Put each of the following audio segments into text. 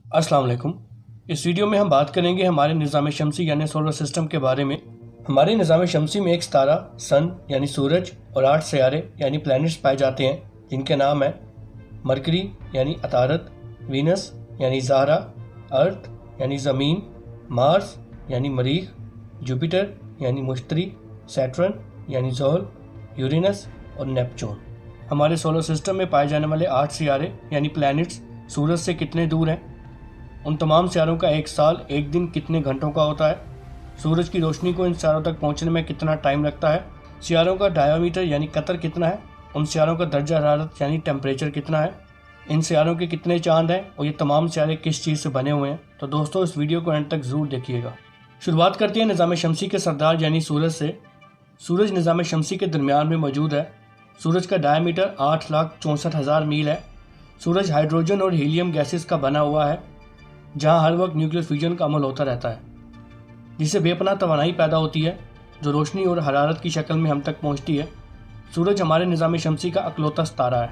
अस्सलाम वालेकुम। इस वीडियो में हम बात करेंगे हमारे निज़ाम शमसी यानी सोलर सिस्टम के बारे में। हमारे निज़ाम शमसी में एक सितारा सन यानी सूरज और 8 सियारे यानी प्लैनेट्स पाए जाते हैं, जिनके नाम हैं मरकरी यानी अतारत, वीनस यानी ज़हरा, अर्थ यानी ज़मीन, मार्स यानी मरीख, जुपिटर यानी मुश्तरी, सैटर्न यानी ज़ोहल, यूरेनस और नेपच्यून। हमारे सोलर सिस्टम में पाए जाने वाले 8 सियारे यानी प्लैनेट्स सूरज से कितने दूर हैं? उन तमाम सियारों का एक साल एक दिन कितने घंटों का होता है? सूरज की रोशनी को इन सियारों तक पहुंचने में कितना टाइम लगता है? सियारों का डायमीटर यानी कतर कितना है? उन सियारों का दर्जा हरारत यानी टेम्परेचर कितना है? इन सियारों के कितने चांद हैं और ये तमाम सियारे किस चीज़ से बने हुए हैं? तो दोस्तों, इस वीडियो को एंड तक ज़रूर देखिएगा। शुरुआत करते हैं निज़ाम शमसी के सरदार यानी सूरज से। सूरज निज़ाम शमसी के दरमियान में मौजूद है। सूरज का डायमीटर 8,64,000 मील है। सूरज हाइड्रोजन और हीलियम गैसेस का बना हुआ है, जहां हर वक्त न्यूक्लियर फ्यूजन का अमल होता रहता है, जिससे बेपनाह तवानाई पैदा होती है जो रोशनी और हरारत की शक्ल में हम तक पहुंचती है। सूरज हमारे निज़ाम शमसी का अकलौता सितारा है।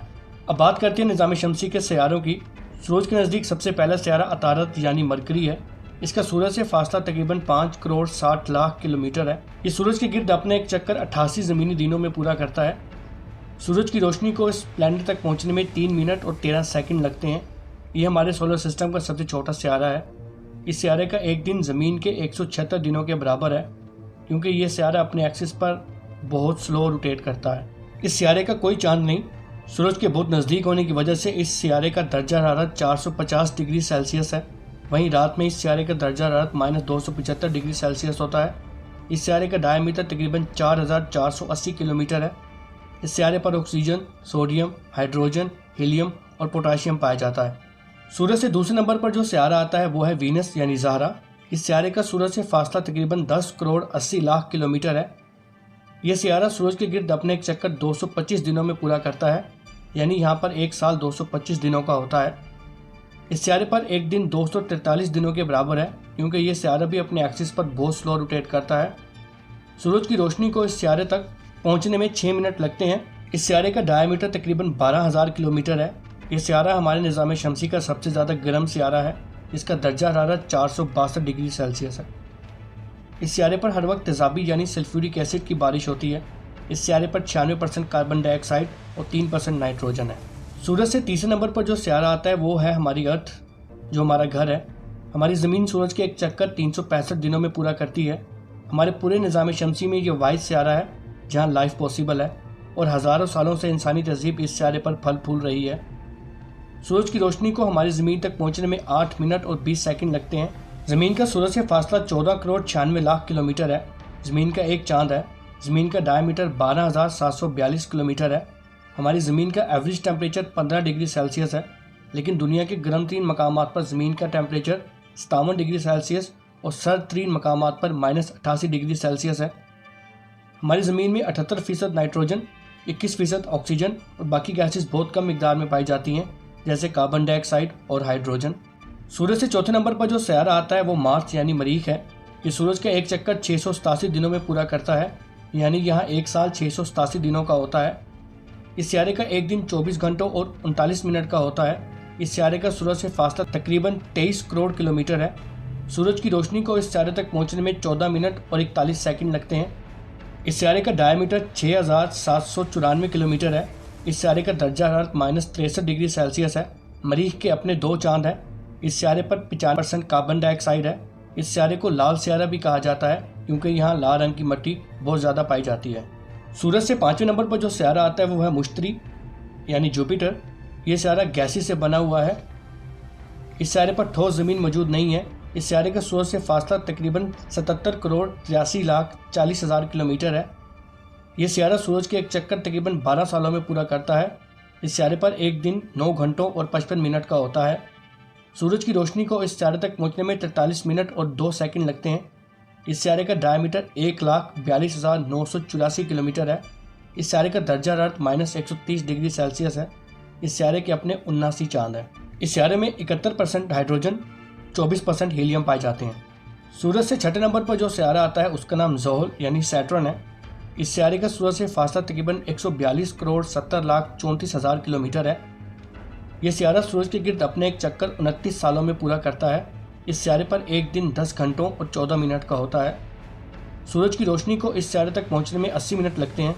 अब बात करते हैं निज़ाम शमसी के सियारों की। सूरज के नज़दीक सबसे पहला सियारा अतारत यानी मरकरी है। इसका सूरज से फासला तकरीबन 5 करोड़ 60 लाख किलोमीटर है। ये सूरज के गिर्द अपने एक चक्कर 88 ज़मीनी दिनों में पूरा करता है। सूरज की रोशनी को इस प्लैनेट तक पहुंचने में 3 मिनट और 13 सेकंड लगते हैं। ये हमारे सोलर सिस्टम का सबसे छोटा सियारा है। इस सियारे का एक दिन ज़मीन के 176 दिनों के बराबर है, क्योंकि ये सियारा अपने एक्सिस पर बहुत स्लो रोटेट करता है। इस सियारे का कोई चांद नहीं। सूरज के बहुत नज़दीक होने की वजह से इस सियारे का दर्जा हरारत 450 डिग्री सेल्सियस है। वहीं रात में इस सियारे का दर्जा हरारत -275 डिग्री सेल्सियस होता है। इस सियारे का डायमीटर तकरीबन 4480 किलोमीटर है। इस सियारे पर ऑक्सीजन, सोडियम, हाइड्रोजन, हीलियम और पोटाशियम पाया जाता है। सूरज से दूसरे नंबर पर जो सियारा आता है वो है वीनस यानी ज़हरा। इस सियारे का सूरज से फासला तकरीबन 10 करोड़ 80 लाख किलोमीटर है। यह सियारा सूरज के गिर्द अपने एक चक्कर 225 दिनों में पूरा करता है, यानी यहाँ पर एक साल 225 दिनों का होता है। इस सियारे पर एक दिन 243 दिनों के बराबर है, क्योंकि यह सियारा भी अपने एक्सिस पर बहुत स्लो रोटेट करता है। सूरज की रोशनी को इस सियारे तक पहुँचने में 6 मिनट लगते हैं। इस सियारे का डायमीटर तकरीबन 12,000 किलोमीटर है। ये सियारा हमारे निज़ाम शमसी का सबसे ज़्यादा गर्म सियारा है। इसका दर्जा हरारत 462 डिग्री सेल्सियस है। इस सियारे पर हर वक्त तेज़ाबी यानी सल्फ्यूरिक एसिड की बारिश होती है। इस सियारे पर 96% कार्बन डाइऑक्साइड और 3% नाइट्रोजन है। सूरज से तीसरे नंबर पर जो सियारा आता है वो है हमारी अर्थ, जो हमारा घर है। हमारी ज़मीन सूरज के एक चक्कर 365 दिनों में पूरा करती है। हमारे पूरे निज़ाम शमसी में ये वाहिद सियारा है जहाँ लाइफ पॉसिबल है, और हज़ारों सालों से इंसानी तहजीब इस सियारे पर फल फूल रही है। सूरज की रोशनी को हमारी ज़मीन तक पहुंचने में 8 मिनट और 20 सेकंड लगते हैं। ज़मीन का सूरज से फासला 14 करोड़ 96 लाख किलोमीटर है। ज़मीन का एक चांद है। ज़मीन का डायमीटर 12,742 किलोमीटर है। हमारी ज़मीन का एवरेज टेम्परेचर 15 डिग्री सेल्सियस है, लेकिन दुनिया के गर्म तरीन मकामात पर ज़मीन का टेम्परेचर 57 डिग्री सेल्सियस और सर्द तरीन मकामात पर -88 डिग्री सेल्सियस है। हमारी ज़मीन में 78% नाइट्रोजन, 21% ऑक्सीजन और बाकी गैसेस बहुत कम मिकदार में पाई जाती हैं, जैसे कार्बन डाइऑक्साइड और हाइड्रोजन। सूरज से चौथे नंबर पर जो सियारा आता है वो मार्स यानी मरीख है। ये सूरज का एक चक्कर 687 दिनों में पूरा करता है, यानी यहाँ एक साल 687 दिनों का होता है। इस सियारे का एक दिन 24 घंटों और 39 मिनट का होता है। इस सियारे का सूरज से फासला तकरीबन 23 करोड़ किलोमीटर है। सूरज की रोशनी को इस सियारे तक पहुँचने में 14 मिनट और 41 सेकंड लगते हैं। इस सियारे का डायमीटर 6,794 किलोमीटर है। इस सियारे का दर्जा हरारत -63 डिग्री सेल्सियस है। मरीख के अपने 2 चांद हैं। इस सियारे पर 95% कार्बन डाइऑक्साइड है। इस सियारे को लाल सियारा भी कहा जाता है, क्योंकि यहाँ लाल रंग की मिट्टी बहुत ज़्यादा पाई जाती है। सूरज से 5वें नंबर पर जो सियारा आता है वो है मुश्तरी यानी जुपिटर। ये सियारा गैसी से बना हुआ है। इस सियारे पर ठोस ज़मीन मौजूद नहीं है। इस सियारे का सूरज से फासला तकरीबन 77 करोड़ 83 लाख 40 हज़ार किलोमीटर है। यह सियारा सूरज के एक चक्कर तकरीबन 12 सालों में पूरा करता है। इस सियारे पर एक दिन 9 घंटों और 55 मिनट का होता है। सूरज की रोशनी को इस सियारे तक पहुंचने में 43 मिनट और 2 सेकंड लगते हैं। इस सियारे का डायमीटर 1,42,984 किलोमीटर है। इस सियारे का दर्जा हरारत -130 डिग्री सेल्सियस है। इस सियारे के अपने 79 चांद हैं। इस सियारे में 71% हाइड्रोजन, 24% हीलियम पाए जाते हैं। सूरज से छठे नंबर पर जो सियारा आता है उसका नाम ज़ोहल यानी सैटर्न है। इस सियारे का सूरज से फासला तकरीबन 142 करोड़ 70 लाख 34 हज़ार किलोमीटर है। यह सियारा सूरज के गिर्द अपने एक चक्कर 29 सालों में पूरा करता है। इस सियारे पर एक दिन 10 घंटों और 14 मिनट का होता है। सूरज की रोशनी को इस सियारे तक पहुंचने में 80 मिनट लगते हैं।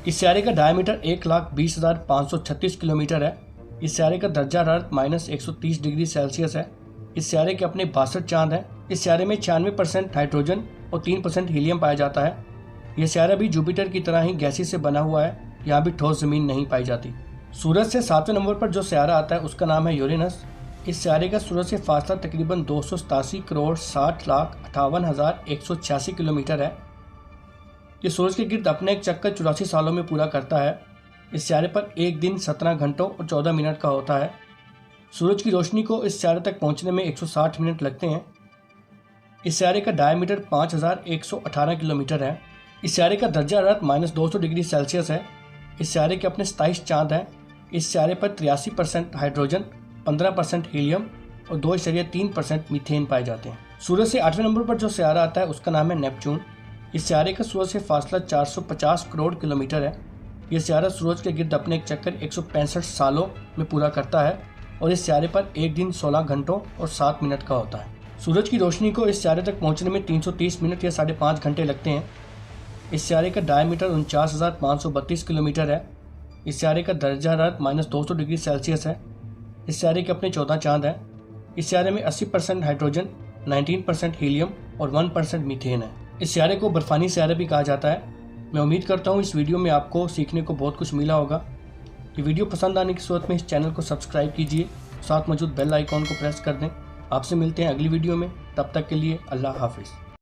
इस सियारे का डायमीटर 1,20,536 किलोमीटर है। इस सियारे का दर्जा हरारत -130 डिग्री सेल्सियस है। इस सियारे के अपने 62 चांद हैं। इस सियारे में 96% हाइड्रोजन और 3% हीलियम पाया जाता है। यह सियारा भी जुपिटर की तरह ही गैसी से बना हुआ है। यहाँ भी ठोस जमीन नहीं पाई जाती। सूरज से 7वें नंबर पर जो सियारा आता है उसका नाम है यूरेनस। इस सियारे का सूरज से फासला तकरीबन 287,60,58,186 किलोमीटर है। ये सूरज के गिर्द अपने एक चक्कर 84 सालों में पूरा करता है। इस सियारे पर एक दिन 17 घंटों और 14 मिनट का होता है। सूरज की रोशनी को इस सियारे तक पहुंचने में 160 मिनट लगते हैं। इस सियारे का डायमीटर 5,118 किलोमीटर है। इस सियारे का दर्जा हरारत -200 डिग्री सेल्सियस है। इस सियारे के अपने 27 चांद हैं। इस सियारे पर 83% हाइड्रोजन, 15% हीलियम और 2.3% मीथेन पाए जाते हैं। सूरज से 8वें नंबर पर जो सियारा आता है उसका नाम है नेपच्यून। इस सियारे का सूरज से फासला 450 करोड़ किलोमीटर है। यह सियारा सूरज के गिर्द अपने एक चक्कर 165 सालों में पूरा करता है और इस सियारे पर एक दिन 16 घंटों और 7 मिनट का होता है। सूरज की रोशनी को इस सियारे तक पहुंचने में 330 मिनट या 5.5 घंटे लगते हैं। इस सियारे का डायमीटर 49,532 किलोमीटर है। इस सियारे का दर्जा हरारत -200 डिग्री सेल्सियस है। इस सियारे के अपने 14 चांद हैं। इस सियारे में 80% हाइड्रोजन, 19% हीलियम और 1% मीथेन है। इस सियारे को बर्फानी सियारा भी कहा जाता है। मैं उम्मीद करता हूँ इस वीडियो में आपको सीखने को बहुत कुछ मिला होगा। ये वीडियो पसंद आने की सूरत में इस चैनल को सब्सक्राइब कीजिए, साथ मौजूद बेल आइकॉन को प्रेस कर दें। आपसे मिलते हैं अगली वीडियो में, तब तक के लिए अल्लाह हाफिज़।